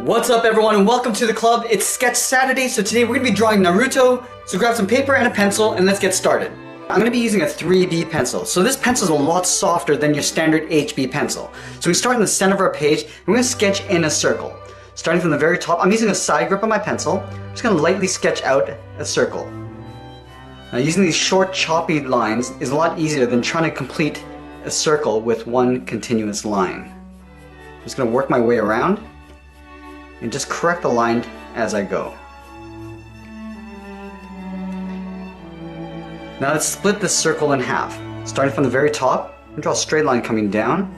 What's up everyone and welcome to the club. It's Sketch Saturday, so today we're going to be drawing Naruto. So grab some paper and a pencil and let's get started. I'm going to be using a 3B pencil. So this pencil is a lot softer than your standard HB pencil. So we start in the center of our page and we're going to sketch in a circle. Starting from the very top, I'm using a side grip on my pencil. I'm just going to lightly sketch out a circle. Now using these short choppy lines is a lot easier than trying to complete a circle with one continuous line. I'm just going to work my way around and just correct the line as I go. Now let's split this circle in half. Starting from the very top, and draw a straight line coming down.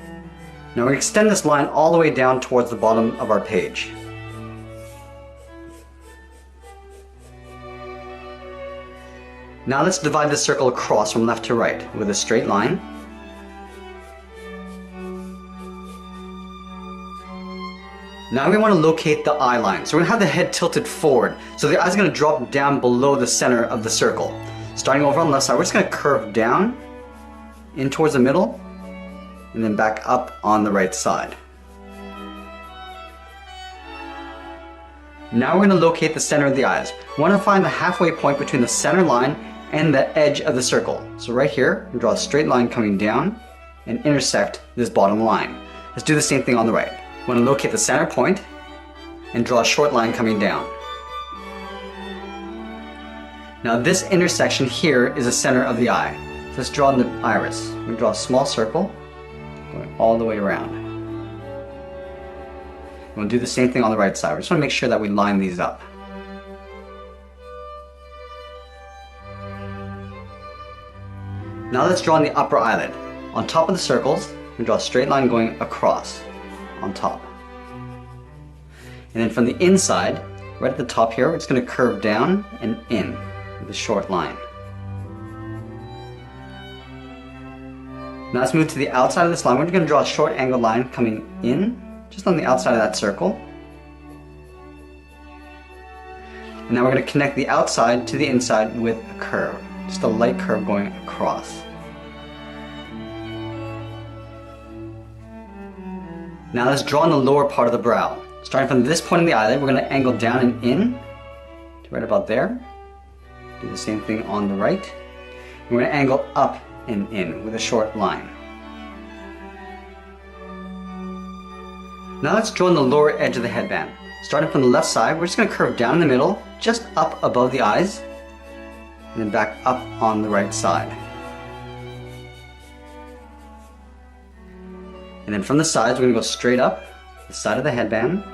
Now we're going to extend this line all the way down towards the bottom of our page. Now let's divide this circle across from left to right with a straight line. Now we want to locate the eye line. So we're going to have the head tilted forward. So the eye's going to drop down below the center of the circle. Starting over on the left side, we're just going to curve down, in towards the middle, and then back up on the right side. Now we're going to locate the center of the eyes. We want to find the halfway point between the center line and the edge of the circle. So right here, we draw a straight line coming down and intersect this bottom line. Let's do the same thing on the right. We want to locate the center point and draw a short line coming down. Now this intersection here is the center of the eye. So let's draw in the iris. We draw a small circle going all the way around. We'll do the same thing on the right side. We just want to make sure that we line these up. Now let's draw in the upper eyelid. On top of the circles, we draw a straight line going across on top. And then from the inside, right at the top here, we're just going to curve down and in with a short line. Now let's move to the outside of this line. We're going to draw a short angle line coming in, just on the outside of that circle. And now we're going to connect the outside to the inside with a curve, just a light curve going across. Now let's draw in the lower part of the brow. Starting from this point in the eyelid, we're going to angle down and in to right about there. Do the same thing on the right. And we're going to angle up and in with a short line. Now let's draw in the lower edge of the headband. Starting from the left side, we're just going to curve down in the middle, just up above the eyes, and then back up on the right side. And then from the sides, we're going to go straight up the side of the headband.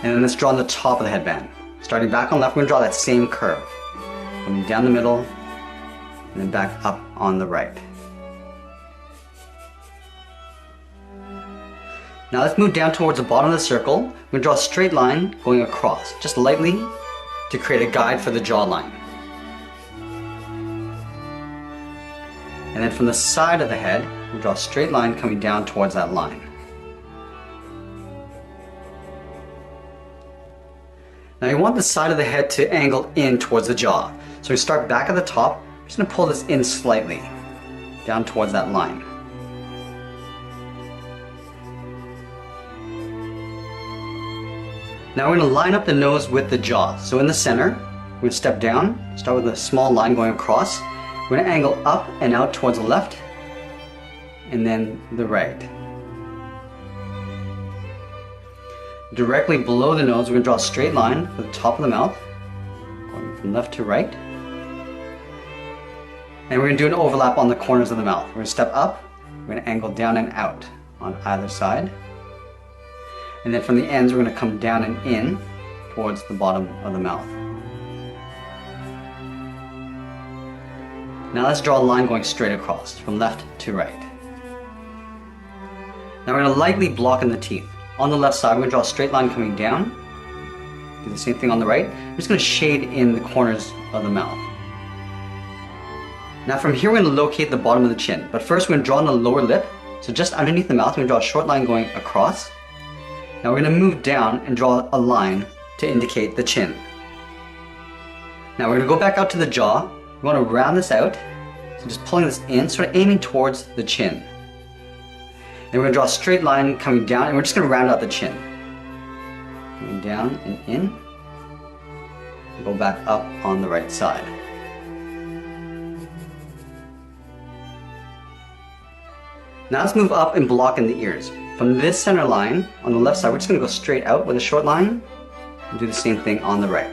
And then let's draw on the top of the headband. Starting back on left, we're going to draw that same curve. Coming down the middle, and then back up on the right. Now let's move down towards the bottom of the circle. We're going to draw a straight line going across, just lightly, to create a guide for the jawline. And then from the side of the head, we'll draw a straight line coming down towards that line. Now you want the side of the head to angle in towards the jaw. So we start back at the top, we're just going to pull this in slightly, down towards that line. Now we're going to line up the nose with the jaw. So in the center, we're going to step down, start with a small line going across. We're going to angle up and out towards the left, and then the right. Directly below the nose, we're going to draw a straight line for the top of the mouth, going from left to right. And we're going to do an overlap on the corners of the mouth. We're going to step up, we're going to angle down and out on either side. And then from the ends, we're going to come down and in towards the bottom of the mouth. Now let's draw a line going straight across, from left to right. Now we're going to lightly block in the teeth. On the left side, we're going to draw a straight line coming down. Do the same thing on the right. We're just going to shade in the corners of the mouth. Now from here, we're going to locate the bottom of the chin. But first, we're going to draw in the lower lip. So just underneath the mouth, we're going to draw a short line going across. Now we're going to move down and draw a line to indicate the chin. Now we're going to go back out to the jaw. We want to round this out, so just pulling this in, sort of aiming towards the chin. Then we're going to draw a straight line coming down, and we're just going to round out the chin. Coming down and in. Go back up on the right side. Now let's move up and block in the ears. From this center line on the left side, we're just going to go straight out with a short line and do the same thing on the right.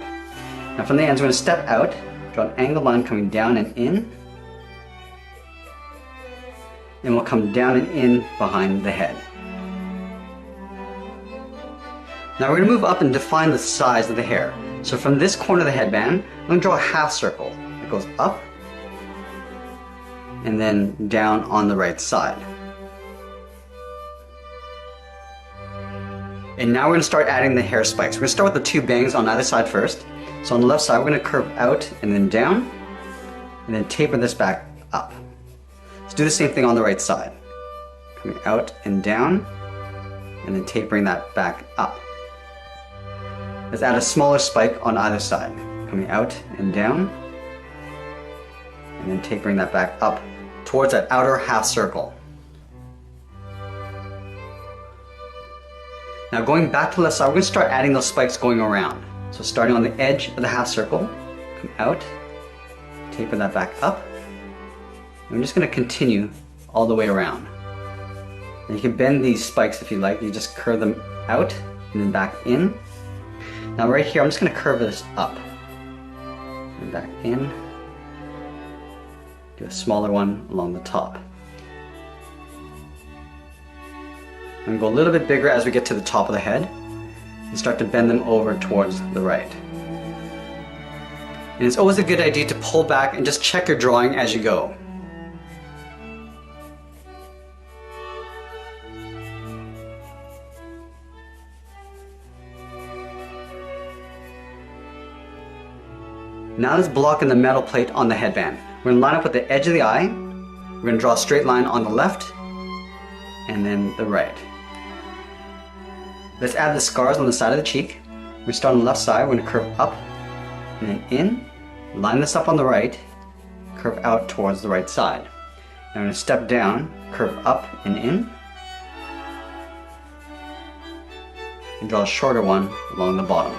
Now from the ends, we're going to step out, draw an angled line coming down and in. And we'll come down and in behind the head. Now we're going to move up and define the size of the hair. So from this corner of the headband, I'm going to draw a half circle that goes up and then down on the right side. And now we're going to start adding the hair spikes. We're going to start with the 2 bangs on either side first. So on the left side, we're going to curve out and then down, and then taper this back up. Let's do the same thing on the right side. Coming out and down, and then tapering that back up. Let's add a smaller spike on either side. Coming out and down, and then tapering that back up towards that outer half circle. Now going back to the left side, we're going to start adding those spikes going around. So starting on the edge of the half circle, come out, taper that back up. And we're just going to continue all the way around. And you can bend these spikes if you like. You just curve them out and then back in. Now right here, I'm just going to curve this up and back in. Do a smaller one along the top. I'm going to go a little bit bigger as we get to the top of the head and start to bend them over towards the right. And it's always a good idea to pull back and just check your drawing as you go. Now let's block in the metal plate on the headband. We're going to line up with the edge of the eye. We're going to draw a straight line on the left and then the right. Let's add the scars on the side of the cheek. We start on the left side, we're going to curve up and then in, line this up on the right, curve out towards the right side. Now I'm going to step down, curve up and in, and draw a shorter one along the bottom.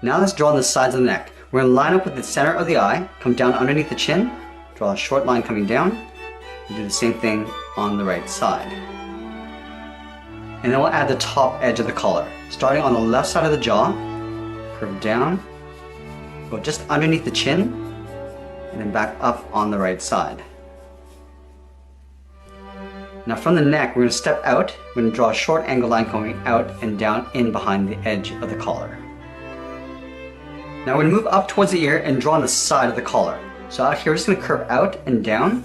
Now let's draw on the sides of the neck. We're going to line up with the center of the eye, come down underneath the chin, draw a short line coming down, and do the same thing on the right side. And then we'll add the top edge of the collar. Starting on the left side of the jaw, curve down, go just underneath the chin, and then back up on the right side. Now from the neck, we're going to step out, we're going to draw a short angle line coming out and down in behind the edge of the collar. Now we're going to move up towards the ear and draw on the side of the collar. So out here, we're just going to curve out and down,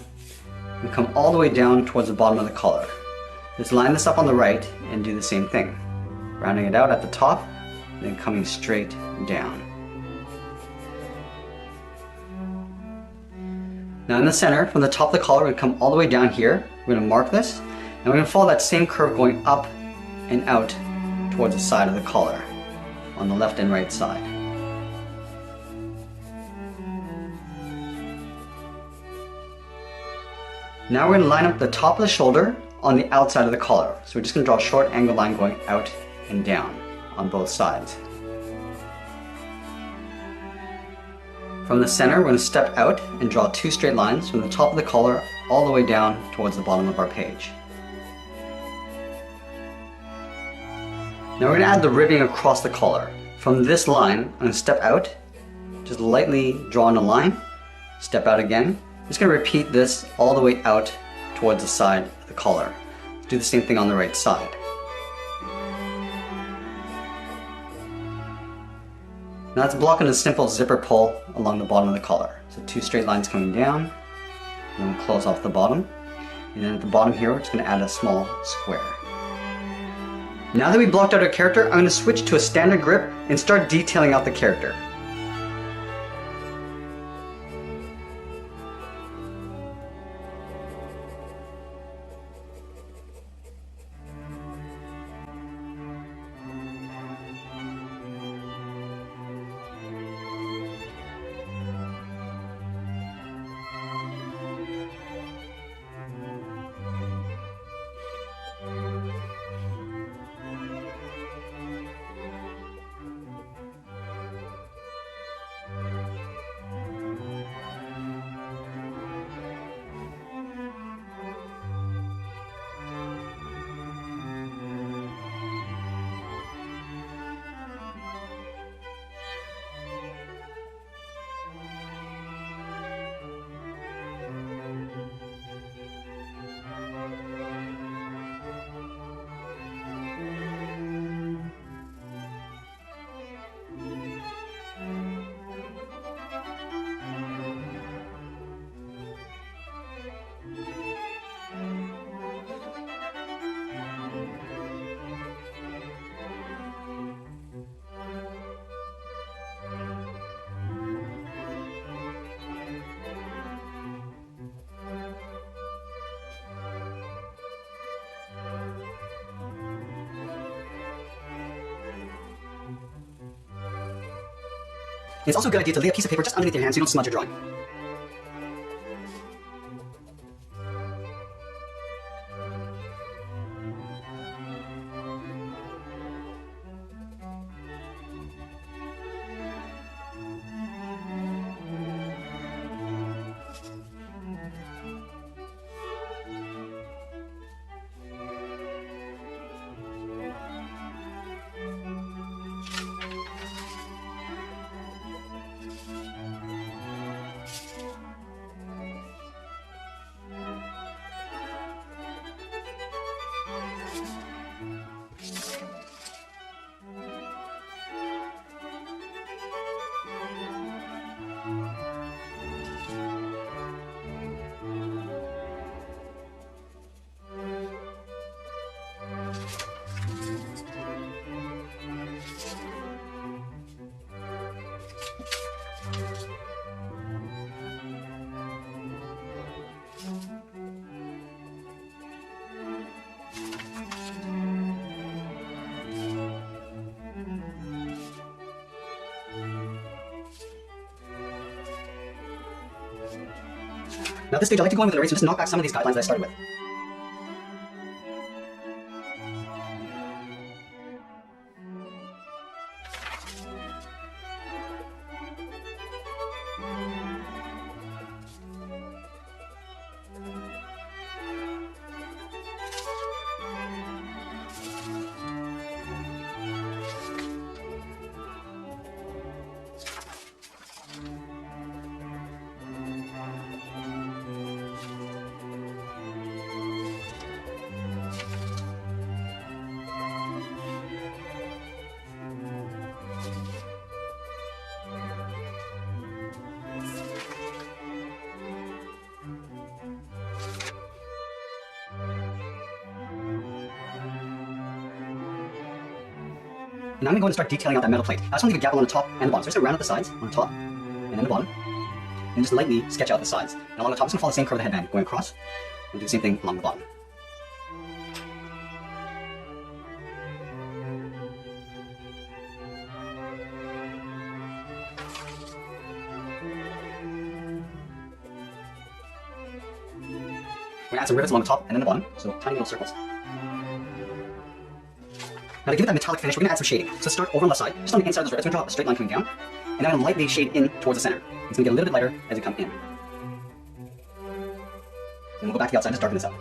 and come all the way down towards the bottom of the collar. Let's line this up on the right and do the same thing. Rounding it out at the top, and then coming straight down. Now in the center, from the top of the collar, we're going to come all the way down here. We're going to mark this, and we're going to follow that same curve going up and out towards the side of the collar, on the left and right side. Now we're going to line up the top of the shoulder on the outside of the collar. So we're just going to draw a short angle line going out and down on both sides. From the center, we're going to step out and draw 2 straight lines from the top of the collar all the way down towards the bottom of our page. Now we're going to add the ribbing across the collar. From this line, I'm going to step out, just lightly draw in a line, step out again. I'm just going to repeat this all the way out towards the side of the collar. Let's do the same thing on the right side. Now let's block in a simple zipper pull along the bottom of the collar. So 2 straight lines coming down, and then we'll close off the bottom. And then at the bottom here, we're just going to add a small square. Now that we blocked out our character, I'm going to switch to a standard grip and start detailing out the character. It's also a good idea to lay a piece of paper just underneath your hand so you don't smudge your drawing. Now at this stage, I like to go in with an eraser and just knock back some of these guidelines that I started with. And I'm going to go and start detailing out that metal plate. I just want to leave a gap along the top and the bottom. So I'm just going to round out the sides on the top and then the bottom. And just lightly sketch out the sides. And along the top, I'm just going to follow the same curve of the headband, going across, and do the same thing along the bottom. We're going to add some rivets along the top and then the bottom, so tiny little circles. Now to give it that metallic finish, we're going to add some shading. So let's start over on the left side, just on the inside of those rivets. We're going to draw a straight line coming down, and then I'm going to lightly shade in towards the center. It's going to get a little bit lighter as you come in. Then we'll go back to the outside and just darken this up.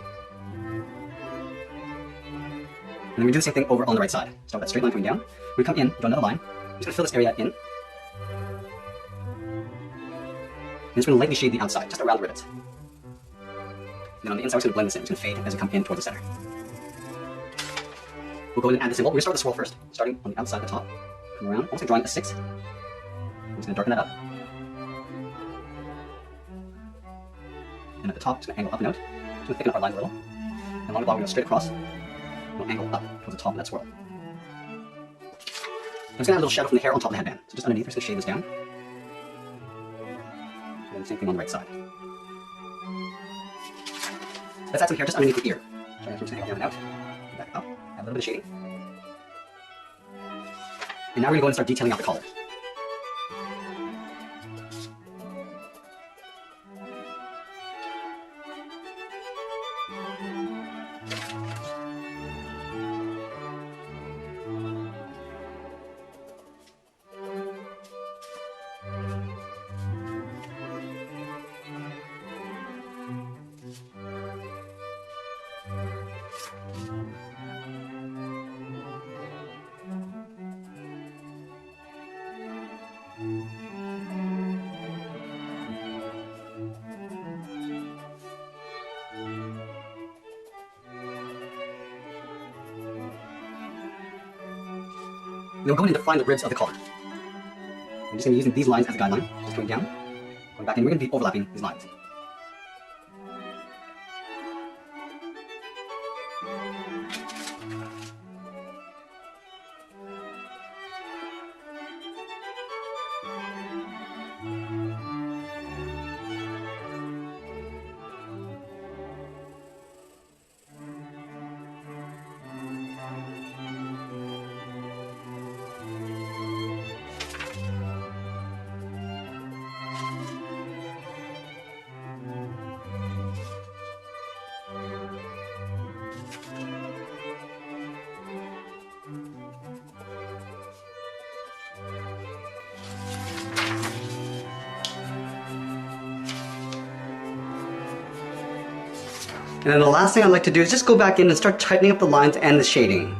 And then we do the same thing over on the right side. Start with that straight line coming down. We come in, draw another line. I'm just going to fill this area in. And just going to lightly shade the outside, just around the rivets. Then on the inside, we're just going to blend this in. It's going to fade as you come in towards the center. We'll go in and add the symbol. We're going to start with the swirl first, starting on the outside at the top. Come around, almost like drawing a 6. I'm just going to darken that up. And at the top, it's going to angle up and out. Just going to thicken up our line a little. And along the bottom, we're going to go straight across. We'll angle up towards the top of that swirl. I'm just going to add a little shadow from the hair on top of the headband. So just underneath, we're just going to shade this down. And then the same thing on the right side. Let's add some hair just underneath the ear. So I'm just going to angle down and out. Back up. Add a little bit of shading. And now we're going to go and start detailing out the collar. And then we're going to define the ribs of the collar. I'm just going to be using these lines as a guideline, just going down, going back, and we're going to be overlapping these lines. And then the last thing I'd like to do is just go back in and start tightening up the lines and the shading.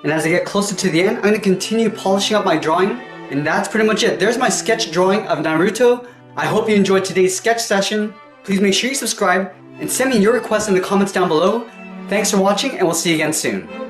And as I get closer to the end, I'm going to continue polishing up my drawing. And that's pretty much it. There's my sketch drawing of Naruto. I hope you enjoyed today's sketch session. Please make sure you subscribe and send me your requests in the comments down below. Thanks for watching, and we'll see you again soon.